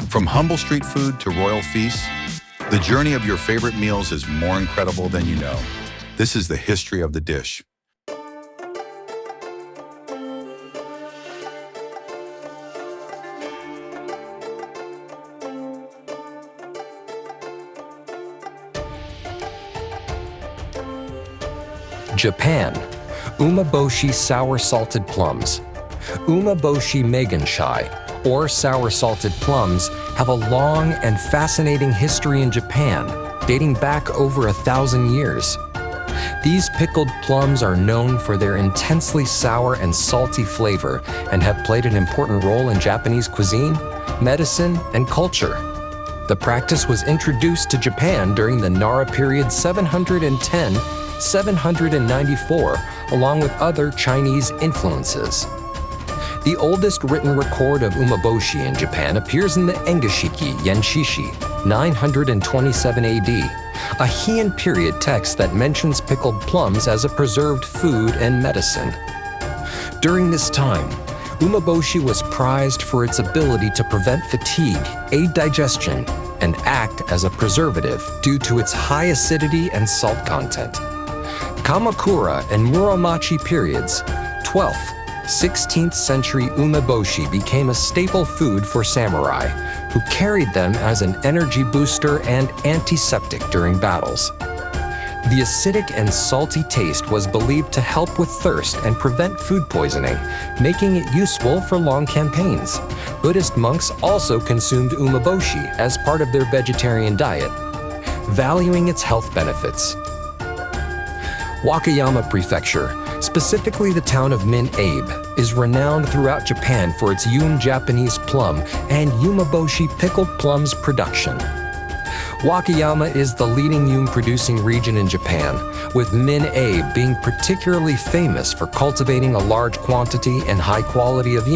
From humble street food to royal feasts, the journey of your favorite meals is more incredible than you know. This is the history of the dish. Japan, Umeboshi sour salted plums. Umeboshi meganshai, or sour salted plums, have a long and fascinating history in Japan, dating back over 1,000 years. These pickled plums are known for their intensely sour and salty flavor and have played an important role in Japanese cuisine, medicine, and culture. The practice was introduced to Japan during the Nara period 710-794, along with other Chinese influences. The oldest written record of umeboshi in Japan appears in the Engashiki Yenshishi, 927 AD, a Heian period text that mentions pickled plums as a preserved food and medicine. During this time, umeboshi was prized for its ability to prevent fatigue, aid digestion, and act as a preservative due to its high acidity and salt content. Kamakura and Muromachi periods, 12th, 16th century umeboshi became a staple food for samurai, who carried them as an energy booster and antiseptic during battles. The acidic and salty taste was believed to help with thirst and prevent food poisoning, making it useful for long campaigns. Buddhist monks also consumed umeboshi as part of their vegetarian diet, valuing its health benefits. Wakayama Prefecture, specifically the town of Min-Abe, is renowned throughout Japan for its Japanese plum and umeboshi pickled plums production. Wakayama is the leading producing region in Japan, with Min-Abe being particularly famous for cultivating a large quantity and high quality of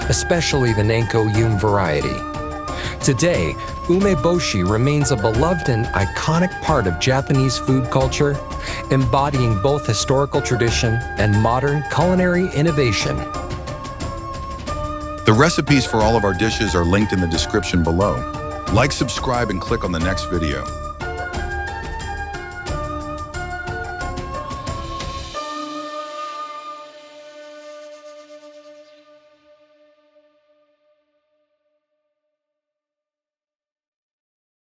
especially the Nanko variety. Today, umeboshi remains a beloved and iconic part of Japanese food culture, embodying both historical tradition and modern culinary innovation. The recipes for all of our dishes are linked in the description below. Like, subscribe, and click on the next video.